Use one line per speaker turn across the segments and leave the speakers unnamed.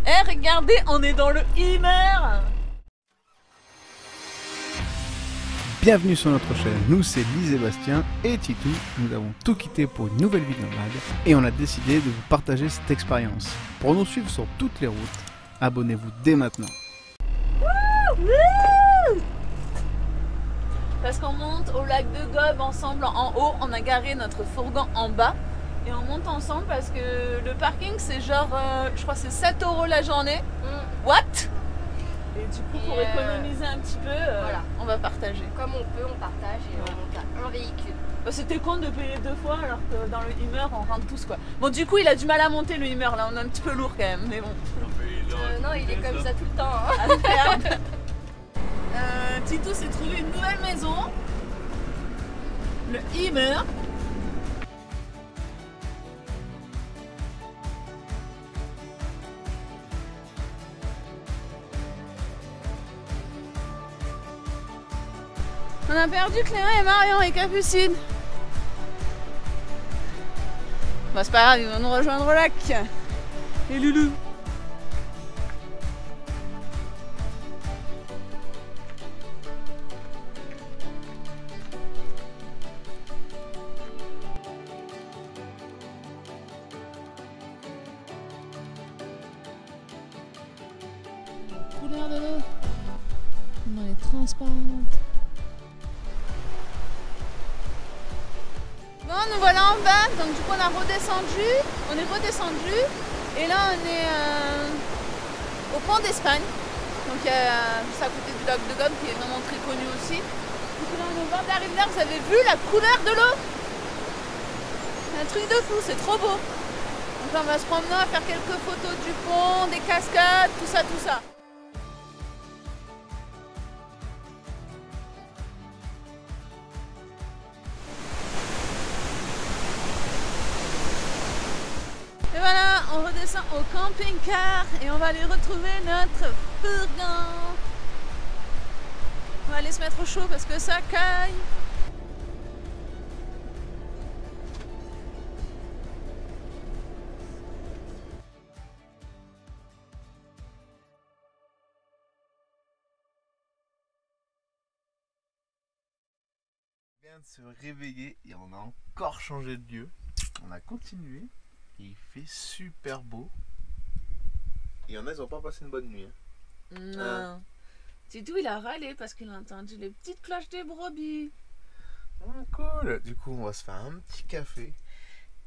Eh, regardez, on est dans le Imer.
Bienvenue sur notre chaîne, nous c'est Lise et Bastien et Titou. Nous avons tout quitté pour une nouvelle vie nomade et on a décidé de vous partager cette expérience. Pour nous suivre sur toutes les routes, abonnez-vous dès maintenant.
Parce qu'on monte au lac de Gob ensemble en haut, on a garé notre fourgon en bas et on monte ensemble parce que le parking c'est genre, je crois que c'est 7 € la journée. What? Et du coup, pour économiser un petit peu,
voilà.
On va partager.
Comme on peut, on partage et on monte à un véhicule.
C'était con de payer 2 fois alors que dans le Hummer on rentre tous quoi. Bon, du coup, il a du mal à monter le Hummer là, on est un petit peu lourd quand même, mais bon.
Non, il est comme ça tout le temps. Hein.
Ah, merde. Tito s'est trouvé une nouvelle maison, le Hummer. On a perdu Clément et Marion et Capucine. Bah c'est pas grave, ils vont nous rejoindre au lac. Et Loulou. La couleur de l'eau. Elle est transparente. Bon, nous voilà en bas, donc du coup on est redescendu et là on est au pont d'Espagne, donc juste à côté du lac de Gob qui est vraiment très connu aussi. Du coup là on est au bord de la rivière, vous avez vu la couleur de l'eau? C'est un truc de fou, c'est trop beau. Donc là on va se promener, à faire quelques photos du pont, des cascades, tout ça, tout ça. Et voilà, on redescend au camping-car et on va aller retrouver notre fourgon. On va aller se mettre au chaud parce que ça caille.
On vient de se réveiller et on a encore changé de lieu. On a continué. Il fait super beau. Et il y en a, ils n'ont pas passé une bonne nuit.
Non. Titou il a râlé parce qu'il a entendu les petites cloches des brebis.
Ah, cool. Du coup, on va se faire un petit café.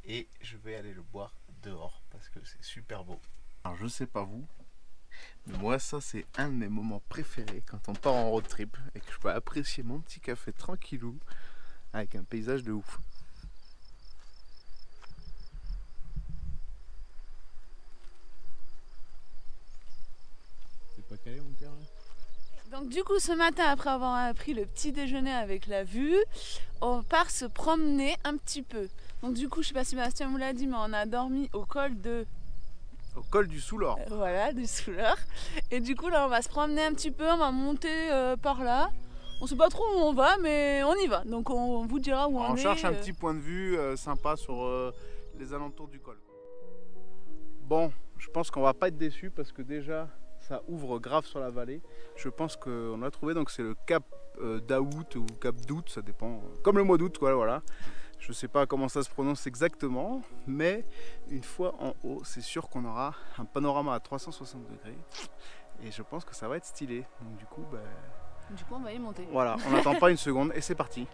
Et je vais aller le boire dehors parce que c'est super beau. Alors, je sais pas vous, mais moi, ça, c'est un de mes moments préférés quand on part en road trip et que je peux apprécier mon petit café tranquillou avec un paysage de ouf. C'est pas calé mon cœur là?
Donc du coup ce matin après avoir pris le petit déjeuner avec la vue, on part se promener un petit peu. Donc du coup je sais pas si Bastien vous l'a dit mais on a dormi au col de...
Au col du Soulor.
Voilà, du Soulor. Et du coup là on va se promener un petit peu, on va monter par là. On sait pas trop où on va mais on y va. Donc on vous dira où on est.
On cherche un petit point de vue sympa sur les alentours du col. Bon, je pense qu'on va pas être déçus parce que déjà ça ouvre grave sur la vallée. Je pense qu'on a trouvé, donc c'est le cap d'Août ou cap d'août, ça dépend. Comme le mois d'août, voilà. Je sais pas comment ça se prononce exactement, mais une fois en haut, c'est sûr qu'on aura un panorama à 360 degrés. Et je pense que ça va être stylé. Donc du coup,
on va y monter.
voilà, on n'attend pas une seconde et c'est parti.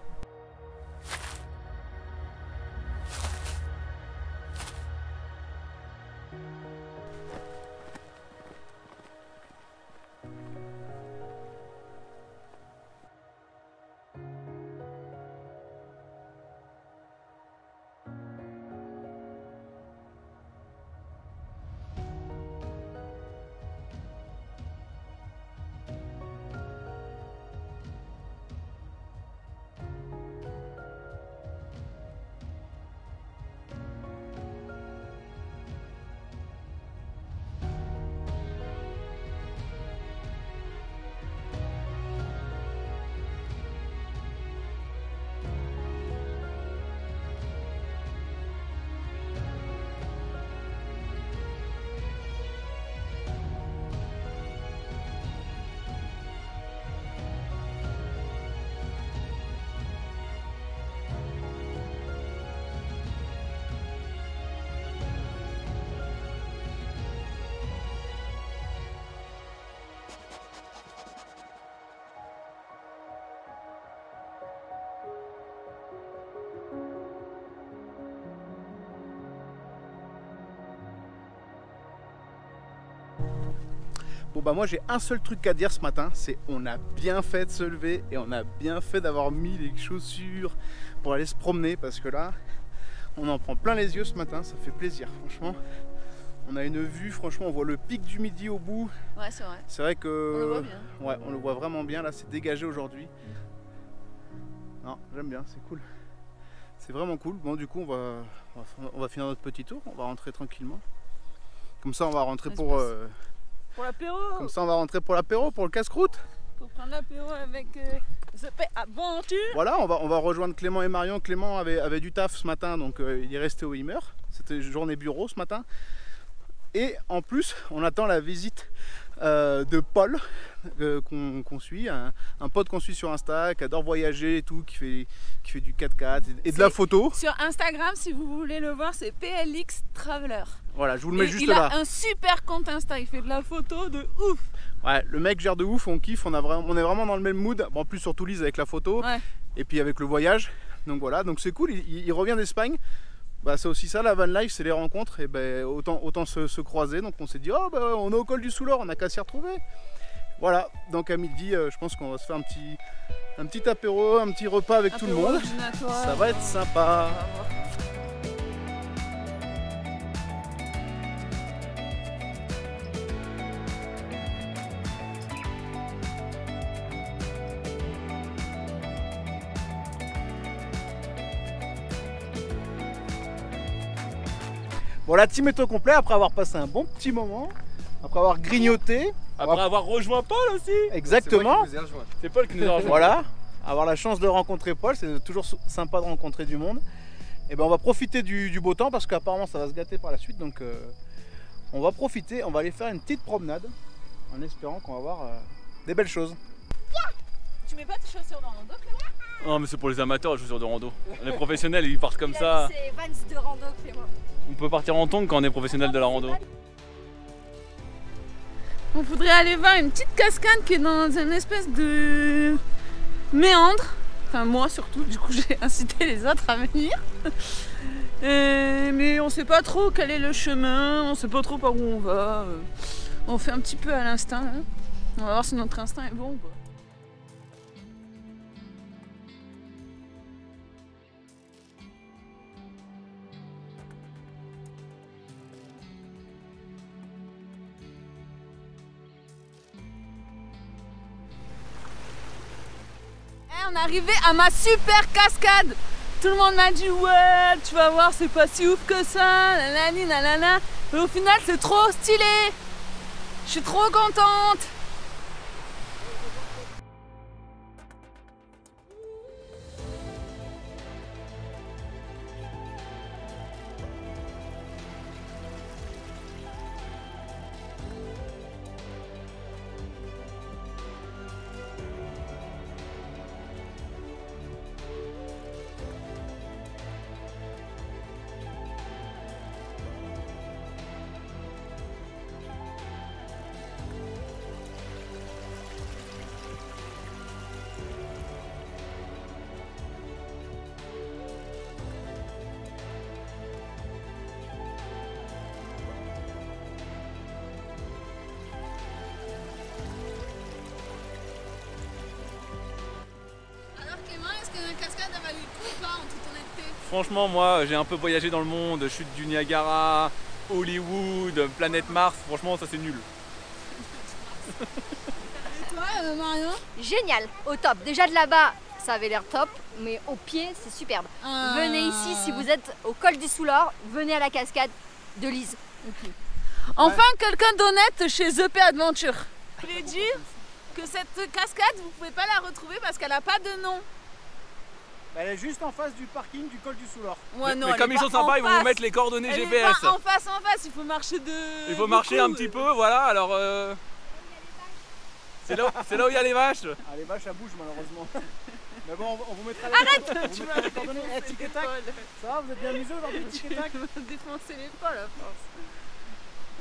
Bon bah moi j'ai un seul truc à dire ce matin, c'est on a bien fait de se lever et on a bien fait d'avoir mis les chaussures pour aller se promener parce que là on en prend plein les yeux ce matin, ça fait plaisir franchement. On a une vue, franchement on voit le pic du Midi au bout.
Ouais c'est vrai.
C'est vrai que...
On le voit bien.
Ouais on le voit vraiment bien, là c'est dégagé aujourd'hui. Non j'aime bien, c'est cool. C'est vraiment cool. Bon du coup on va finir notre petit tour, on va rentrer tranquillement. Comme ça on va rentrer pour
l'apéro.
Comme ça on va rentrer pour l'apéro, pour le casse-croûte.
Pour prendre l'apéro avec The Aventure.
Voilà, on va rejoindre Clément et Marion. Clément avait du taf ce matin, donc il est resté au Himmer. C'était journée bureau ce matin. Et en plus, on attend la visite de Paul, qu'on suit, un pote qu'on suit sur Insta, qui adore voyager et tout, qui fait du 4x4 et de la photo.
Sur Instagram, si vous voulez le voir, c'est PLX Traveler.
Voilà, je vous le mets juste
Il
là.
a un super compte Insta, il fait de la photo de ouf.
Ouais, le mec gère de ouf, on kiffe, on est vraiment dans le même mood. Bon, en plus sur Toulouse avec la photo,
ouais.
Et puis avec le voyage. Donc voilà, donc c'est cool, il revient d'Espagne. Bah, c'est aussi ça la van life, c'est les rencontres, et ben autant se croiser. Donc on s'est dit, oh bah, on est au col du Soulor, on n'a qu'à s'y retrouver. Voilà, donc à midi, je pense qu'on va se faire un petit apéro, un petit repas avec tout le monde. Ça va être sympa. Bon, la team est au complet après avoir passé un bon petit moment, après avoir grignoté.
Après avoir rejoint Paul aussi.
Exactement.
C'est Paul qui nous a rejoint.
Voilà, avoir la chance de rencontrer Paul, c'est toujours sympa de rencontrer du monde. Et ben on va profiter du beau temps parce qu'apparemment ça va se gâter par la suite. Donc on va profiter, on va aller faire une petite promenade en espérant qu'on va voir des belles choses.
Tu mets pas tes chaussures de rando, Clément?
Non mais c'est pour les amateurs les chaussures de rando. Les professionnels ils partent comme ça.
C'est Vans de rando, Clément.
On peut partir en tongs quand on est professionnel de la rando.
On voudrait aller voir une petite cascade qui est dans une espèce de méandre. Enfin moi surtout, du coup j'ai incité les autres à venir. Mais on sait pas trop quel est le chemin, on sait pas trop par où on va. On fait un petit peu à l'instinct. Hein. On va voir si notre instinct est bon ou pas. On est arrivé à ma super cascade. Tout le monde m'a dit ouais, tu vas voir, c'est pas si ouf que ça, nanani nanana. Mais au final, c'est trop stylé. Je suis trop contente.
Franchement moi j'ai un peu voyagé dans le monde, chute du Niagara, Hollywood, planète Mars, franchement ça c'est nul.
Et toi Marion?
Génial, au top. Déjà de là-bas, ça avait l'air top, mais au pied c'est superbe. Venez ici si vous êtes au col du Soulor, venez à la cascade de Lise.
Okay. Enfin quelqu'un d'honnête chez The Aventure. Je voulais dire que cette cascade vous pouvez pas la retrouver parce qu'elle n'a pas de nom.
Elle est juste en face du parking du col du Soulor.
Ouais, non,
mais comme ils sont sympas, ils vont vous mettre les coordonnées
elle
GPS.
Est pas en face, il faut marcher
Il faut marcher un petit peu, voilà, alors... C'est là où il y a les vaches.
Ah, les vaches, ça bouge malheureusement. Mais bon, on vous mettra les
Arrête.
Tu vas les coordonnées. Eh, tic et tac. Ça va, vous êtes bien amusés aujourd'hui, tic et tac?
Défoncer l'épaule à force.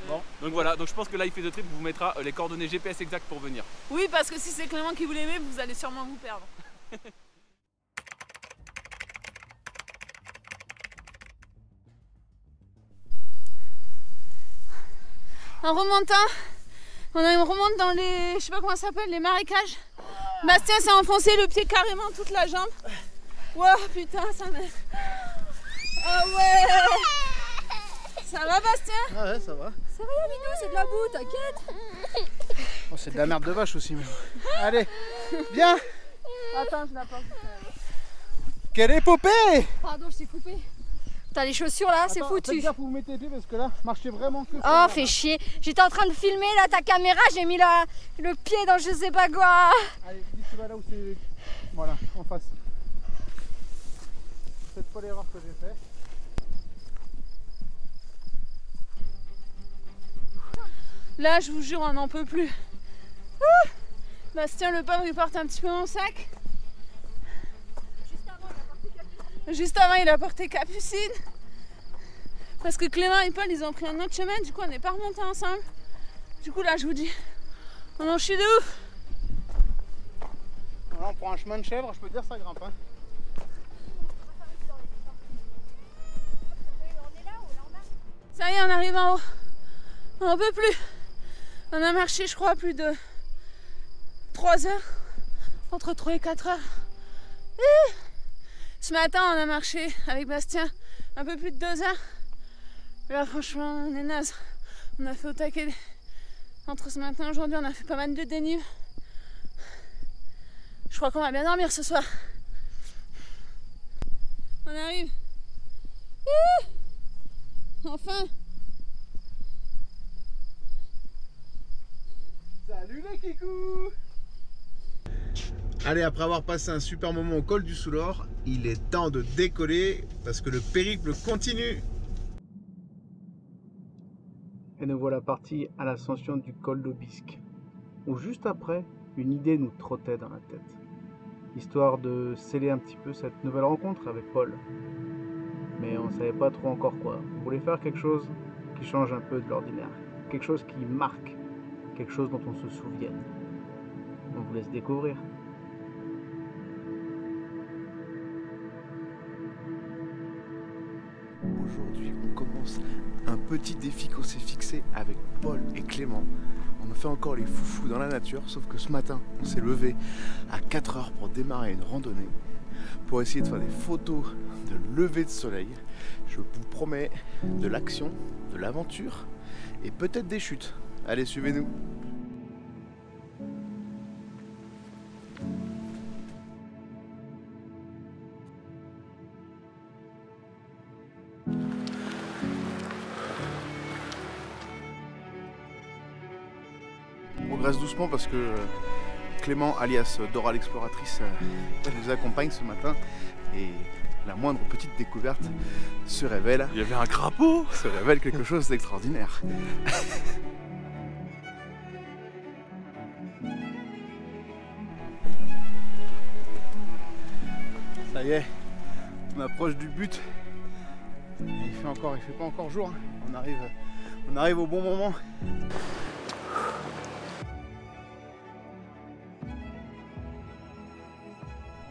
Bon, donc voilà, donc je pense que Life is a Trip vous mettra les coordonnées GPS exactes pour venir.
Oui, parce que si c'est Clément qui vous l'aimez, vous allez sûrement vous perdre. En remontant On remonte dans les, je sais pas comment ça s'appelle, les marécages. Bastien s'est enfoncé le pied carrément toute la jambe. Wow, putain, ça m'aide. Ah ouais. Ça va, Bastien?
Ah ouais, ça va.
C'est rien, Minou, c'est de la boue, t'inquiète.
Oh, c'est de la merde de vache aussi, mais allez, viens.
Attends, je l'apporte.
Quelle épopée!
Pardon, je t'ai coupé. T'as les chaussures là, c'est foutu.
Faites gaffe où vous mettez les pieds parce que là, marchez vraiment que.
Oh, fais chier. J'étais en train de filmer là ta caméra, j'ai mis le pied dans je sais pas quoi.
Allez, dis tu vas là où c'est. Voilà, en face. Faites pas l'erreur que j'ai fait.
Là, je vous jure, on n'en peut plus. Bastien, le pauvre, il porte un petit peu mon sac. Juste avant, il a porté Capucine. Parce que Clément et Paul, ils ont pris un autre chemin. Du coup, on n'est pas remontés ensemble. Du coup, là, je vous dis, on en chie de ouf.
Voilà, on prend un chemin de chèvre, je peux te dire, ça grimpe. Hein.
Ça y est, on arrive en haut. On n'en peut plus. On a marché, je crois, plus de 3 heures. Entre 3 et 4 heures. Ce matin, on a marché avec Bastien un peu plus de 2 heures. Là, franchement, on est naze. On a fait au taquet. Entre ce matin et aujourd'hui, on a fait pas mal de dénivelé. Je crois qu'on va bien dormir ce soir. On arrive. Enfin.
Salut les kikous! Allez, après avoir passé un super moment au col du Soulor, il est temps de décoller parce que le périple continue. Et nous voilà partis à l'ascension du col d'Aubisque, où juste après, une idée nous trottait dans la tête, histoire de sceller un petit peu cette nouvelle rencontre avec Paul. Mais on ne savait pas trop encore quoi. On voulait faire quelque chose qui change un peu de l'ordinaire, quelque chose qui marque, quelque chose dont on se souvienne. On vous laisse découvrir. Aujourd'hui, on commence un petit défi qu'on s'est fixé avec Paul et Clément. On a fait encore les foufous dans la nature, sauf que ce matin, on s'est levé à 4 heures pour démarrer une randonnée, pour essayer de faire des photos de lever de soleil. Je vous promets de l'action, de l'aventure et peut-être des chutes. Allez, suivez-nous. On progresse doucement parce que Clément, alias Dora l'exploratrice, elle nous accompagne ce matin et la moindre petite découverte se révèle.
Il y avait un crapaud!
Se révèle quelque chose d'extraordinaire. Ça y est, on approche du but. Il fait pas encore jour. Hein. On arrive au bon moment.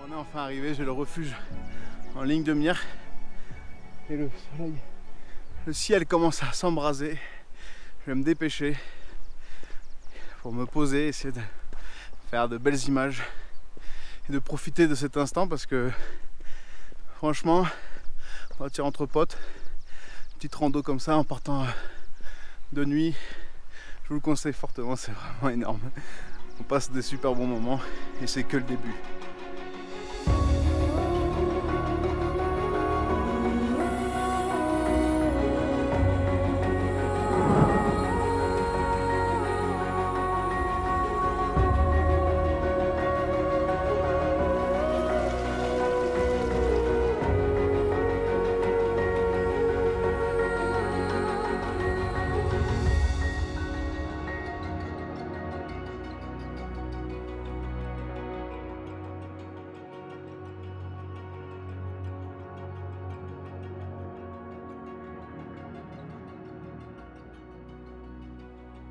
On est enfin arrivé, j'ai le refuge en ligne de mire. Et le soleil, le ciel commence à s'embraser. Je vais me dépêcher pour me poser, essayer de faire de belles images et de profiter de cet instant parce que franchement, on va tirer entre potes, petite rando comme ça en partant de nuit. Je vous le conseille fortement, c'est vraiment énorme. On passe des super bons moments et c'est que le début.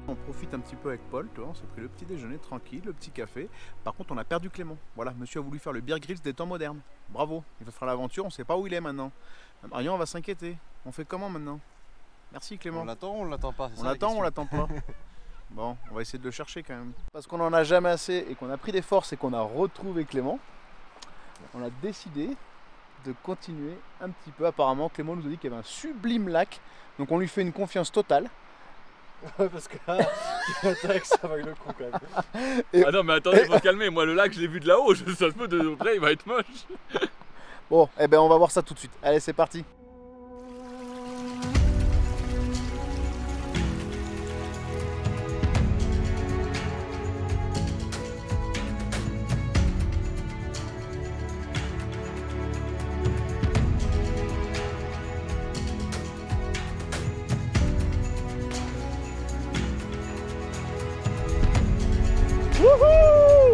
On profite un petit peu avec Paul, tu vois, on s'est pris le petit déjeuner tranquille, le petit café. Par contre, on a perdu Clément. Voilà, monsieur a voulu faire le Bear Grylls des temps modernes. Bravo, il va faire l'aventure, on ne sait pas où il est maintenant. Marion va s'inquiéter. On fait comment maintenant? Merci Clément.
On l'attend ou on l'attend pas?
On l'attend ou on l'attend pas? Bon, on va essayer de le chercher quand même. Parce qu'on en a jamais assez et qu'on a pris des forces et qu'on a retrouvé Clément, on a décidé de continuer un petit peu. Apparemment, Clément nous a dit qu'il y avait un sublime lac, donc on lui fait une confiance totale.
Parce que là, ça vaut le coup quand même.
Et...
Ah non mais attendez, faut se calmer, moi le lac je l'ai vu de là-haut, ça se peut de près il va être moche.
Bon, eh ben on va voir ça tout de suite. Allez, c'est parti. Wouhou!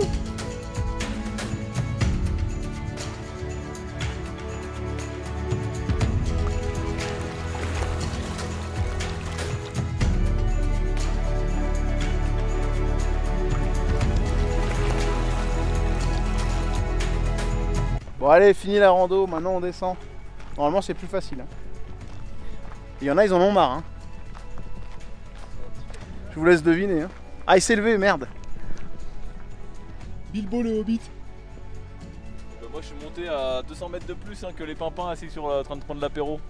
Bon allez, fini la rando, maintenant on descend. Normalement c'est plus facile. Hein. Il y en a, ils en ont marre. Hein. Je vous laisse deviner. Hein. Ah, il s'est levé, merde.
Bilbo le Hobbit.
Moi je suis monté à 200 mètres de plus que les pimpins assis sur en train de prendre l'apéro.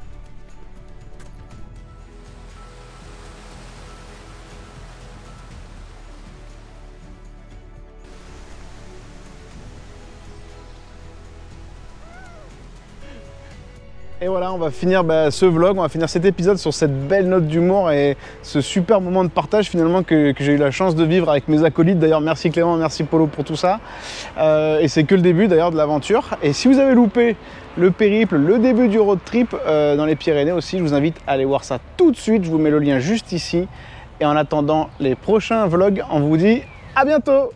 Et voilà, on va finir ce vlog, on va finir cet épisode sur cette belle note d'humour et ce super moment de partage finalement que j'ai eu la chance de vivre avec mes acolytes. D'ailleurs, merci Clément, merci Polo pour tout ça. Et c'est que le début d'ailleurs de l'aventure. Et si vous avez loupé le périple, le début du road trip dans les Pyrénées aussi, je vous invite à aller voir ça tout de suite. Je vous mets le lien juste ici. Et en attendant les prochains vlogs, on vous dit à bientôt!